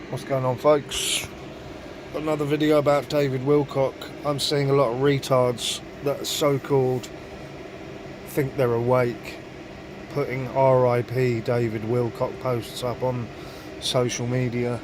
What's going on, folks? Another video about David Wilcock. I'm seeing a lot of retards that are so-called think they're awake, putting RIP David Wilcock posts up on social media,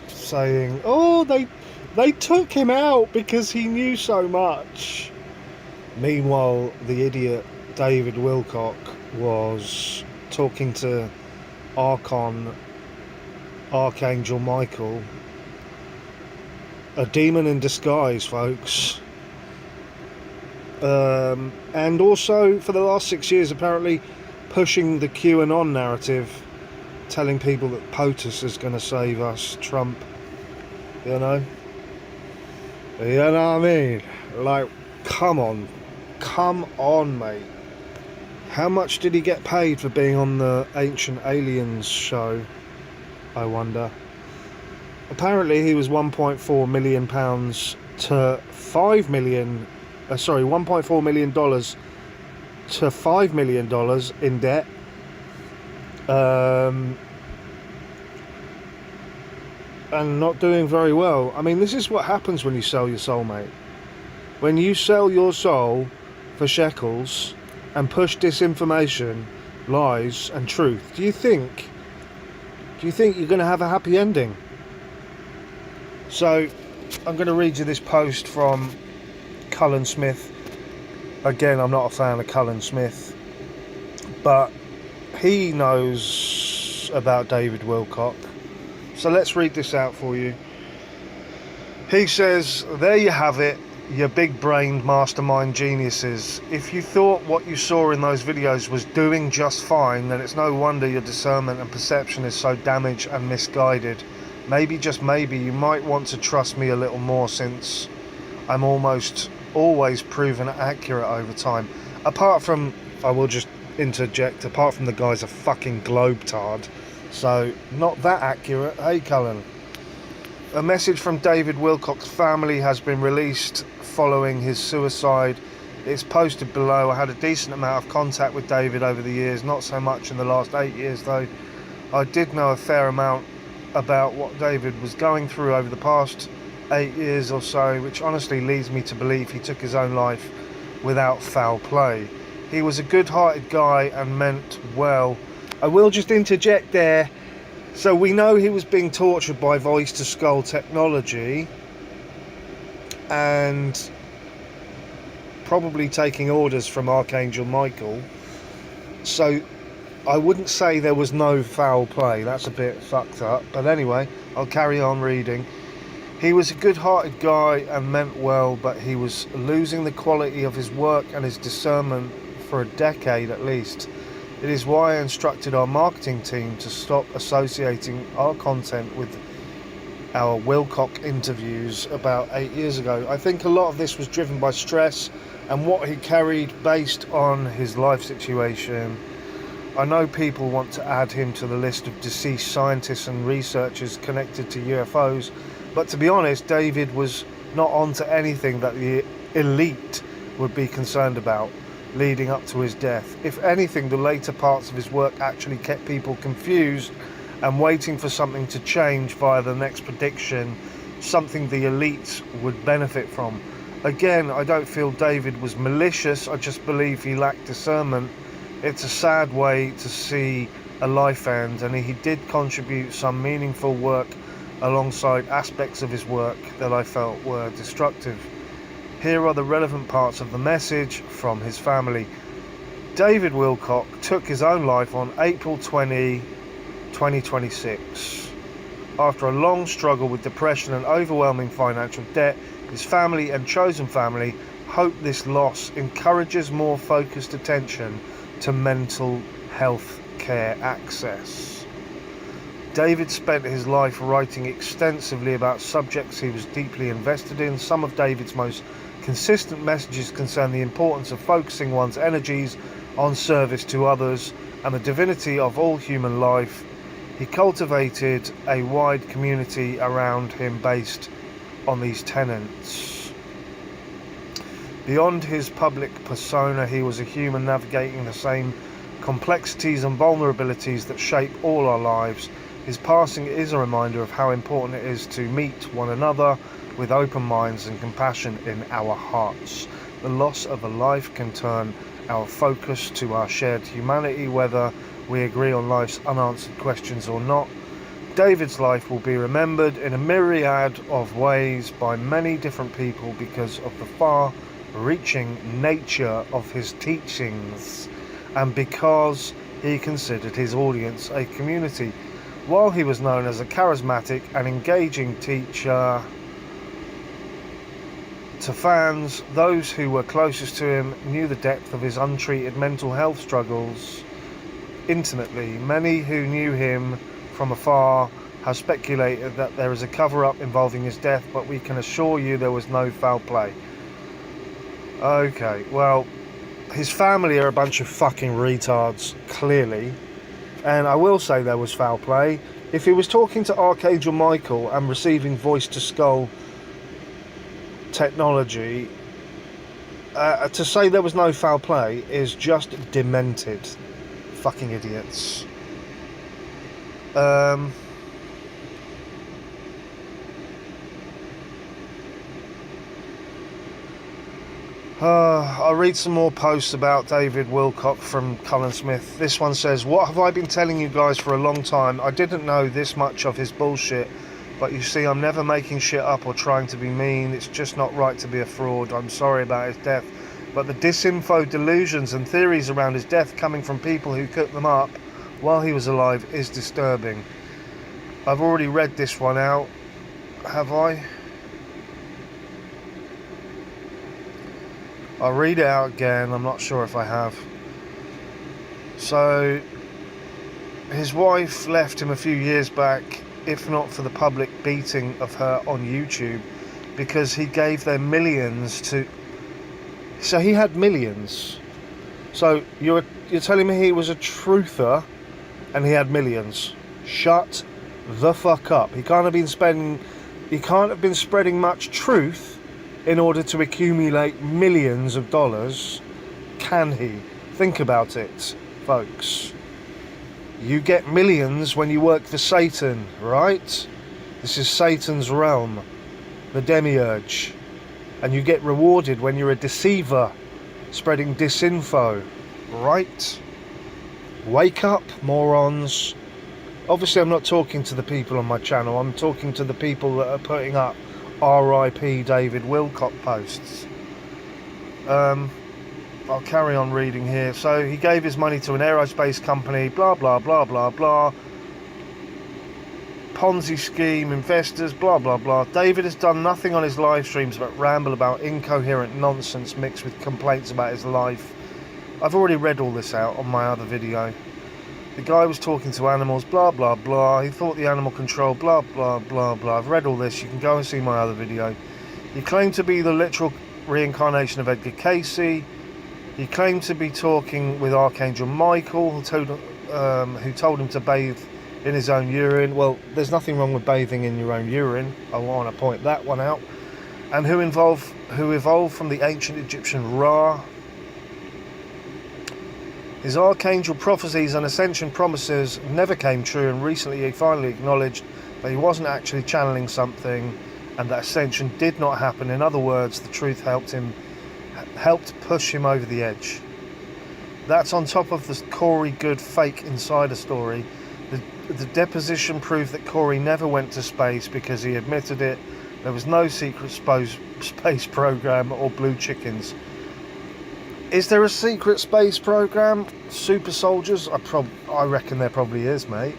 saying, "Oh, they took him out because he knew so much." Meanwhile, the idiot David Wilcock was talking to Archangel Michael, a demon in disguise, folks. And also, for the last 6 years, apparently pushing the QAnon narrative, telling people that POTUS is going to save us, Trump. You know what I mean? Like, come on, mate. How much did he get paid for being on the Ancient Aliens show, I wonder? Apparently he was £1.4 million to $5 million, $1.4 million to $5 million in debt. And not doing very well. I mean, this is what happens when you sell your soul, mate. When you sell your soul for shekels and push disinformation, lies and truth, do you think you're going to have a happy ending? So I'm going to read you this post from Cullen Smith. Again, I'm not a fan of Cullen Smith, but he knows about David Wilcock. So let's read this out for you. He says, "There you have it, you big-brained mastermind geniuses. If you thought what you saw in those videos was doing just fine, then it's no wonder your discernment and perception is so damaged and misguided. Maybe, just maybe, you might want to trust me a little more, since I'm almost always proven accurate over time." Apart from, I will just interject, apart from the guy's a fucking globetard, so not that accurate. Hey, Cullen. A message from David Wilcock's family has been released following his suicide. It's posted below. I had a decent amount of contact with David over the years, not so much in the last 8 years though. I did know a fair amount about what David was going through over the past 8 years or so, which honestly leads me to believe he took his own life without foul play. He was a good-hearted guy and meant well. I will just interject there. So we know he was being tortured by voice-to-skull technology and probably taking orders from Archangel Michael. So I wouldn't say there was no foul play. That's a bit fucked up. But anyway, I'll carry on reading. He was a good-hearted guy and meant well, but he was losing the quality of his work and his discernment for a decade at least. It is why I instructed our marketing team to stop associating our content with our Wilcock interviews about 8 years ago. I think a lot of this was driven by stress and what he carried based on his life situation. I know people want to add him to the list of deceased scientists and researchers connected to UFOs, but to be honest, David was not onto anything that the elite would be concerned about leading up to his death. If anything, the later parts of his work actually kept people confused and waiting for something to change via the next prediction, something the elites would benefit from. Again, I don't feel David was malicious, I just believe he lacked discernment. It's a sad way to see a life end, and he did contribute some meaningful work alongside aspects of his work that I felt were destructive. Here are the relevant parts of the message from his family. David Wilcock took his own life on April 20, 2026. After a long struggle with depression and overwhelming financial debt, his family and chosen family hope this loss encourages more focused attention to mental health care access. David spent his life writing extensively about subjects he was deeply invested in. Some of David's most consistent messages concern the importance of focusing one's energies on service to others and the divinity of all human life. He cultivated a wide community around him based on these tenets. Beyond his public persona, he was a human navigating the same complexities and vulnerabilities that shape all our lives. His passing is a reminder of how important it is to meet one another with open minds and compassion in our hearts. The loss of a life can turn our focus to our shared humanity, whether we agree on life's unanswered questions or not. David's life will be remembered in a myriad of ways by many different people because of the far-reaching nature of his teachings and because he considered his audience a community. While he was known as a charismatic and engaging teacher to fans, those who were closest to him knew the depth of his untreated mental health struggles intimately. Many who knew him from afar have speculated that there is a cover-up involving his death, but we can assure you there was no foul play. Okay, well, his family are a bunch of fucking retards, clearly. And I will say there was foul play. If he was talking to Archangel Michael and receiving voice-to-skull technology, to say there was no foul play is just demented. Fucking idiots. I'll read some more posts about David Wilcock from Colin Smith. This one says, "What have I been telling you guys for a long time? I didn't know this much of his bullshit, but you see, I'm never making shit up or trying to be mean. It's just not right to be a fraud. I'm sorry about his death, but the disinfo, delusions and theories around his death coming from people who cooked them up while he was alive is disturbing." I've already read this one out, have I? I'll read it out again, I'm not sure if I have. So, his wife left him a few years back, if not for the public beating of her on YouTube, because he gave them millions to... So he had millions. So you're telling me he was a truther and he had millions? Shut the fuck up. He can't have been spreading much truth in order to accumulate millions of dollars, can he? Think about it, folks. You get millions when you work for Satan, right? This is Satan's realm, the demiurge. And you get rewarded when you're a deceiver, spreading disinfo, right? Wake up, morons. Obviously, I'm not talking to the people on my channel. I'm talking to the people that are putting up R.I.P. David Wilcock posts. I'll carry on reading here. So he gave his money to an aerospace company, blah, blah, blah, blah, blah. Ponzi scheme, investors, blah, blah, blah. David has done nothing on his live streams but ramble about incoherent nonsense mixed with complaints about his life. I've already read all this out on my other video. The guy was talking to animals, blah, blah, blah. He thought the animal control, blah, blah, blah, blah. I've read all this. You can go and see my other video. He claimed to be the literal reincarnation of Edgar Casey. He claimed to be talking with Archangel Michael, who told him to bathe in his own urine. Well, there's nothing wrong with bathing in your own urine. I want to point that one out. And who evolved from the ancient Egyptian Ra. His archangel prophecies and ascension promises never came true, and recently he finally acknowledged that he wasn't actually channeling something and that ascension did not happen. In other words, the truth helped push him over the edge. That's on top of the Corey Good fake insider story. The deposition proved that Corey never went to space because he admitted it. There was no secret space program or blue chickens. Is there a secret space program? Super soldiers? I reckon there probably is, mate.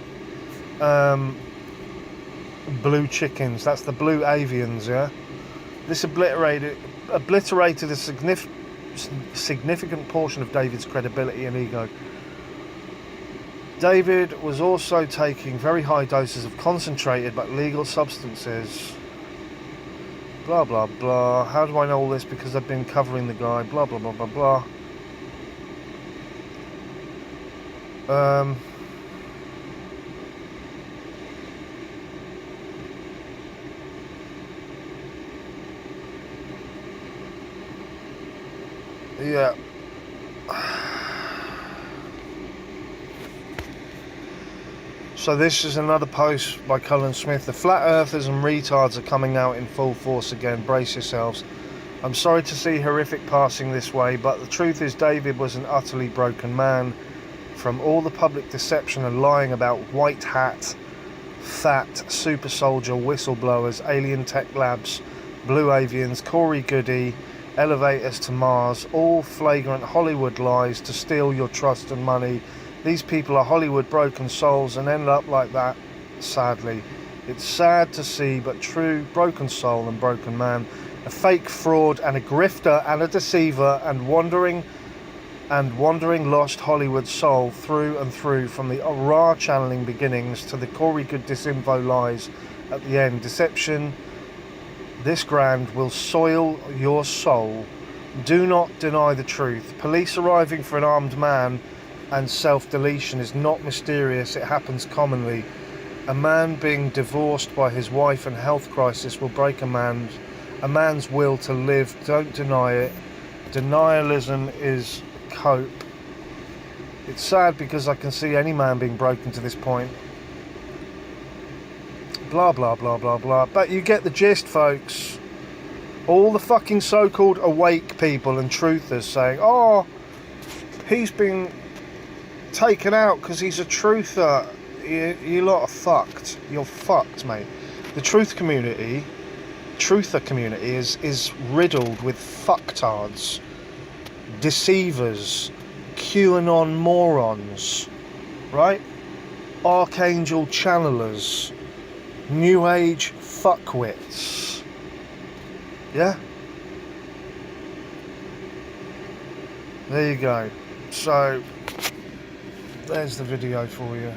Blue chickens, that's the blue avians, yeah? This obliterated a significant portion of David's credibility and ego. David was also taking very high doses of concentrated but legal substances. Blah, blah, blah. How do I know all this? Because I've been covering the guy. Blah, blah, blah, blah, blah. Yeah. So this is another post by Cullen Smith. The flat earthers and retards are coming out in full force again. Brace yourselves. I'm sorry to see horrific passing this way, but the truth is David was an utterly broken man. From all the public deception and lying about white hat, fat, super soldier, whistleblowers, alien tech labs, blue avians, Corey Goody, elevators to Mars, all flagrant Hollywood lies to steal your trust and money. These people are Hollywood broken souls and end up like that, sadly. It's sad to see, but true, broken soul and broken man. A fake fraud and a grifter and a deceiver and wandering lost Hollywood soul through and through, from the raw channeling beginnings to the Corey Good disinfo lies at the end. Deception this grand will soil your soul. Do not deny the truth. Police arriving for an armed man and self-deletion is not mysterious, it happens commonly. A man being divorced by his wife and health crisis will break a man's will to live. Don't deny it. Denialism is cope. It's sad because I can see any man being broken to this point. Blah blah blah blah blah. But you get the gist, folks. All the fucking so-called awake people and truthers saying, oh, he's been taken out because he's a truther. You lot are fucked. You're fucked, mate. The truther community is riddled with fucktards, deceivers, QAnon morons, right? Archangel channelers, New Age fuckwits. Yeah? There you go. So, there's the video for you.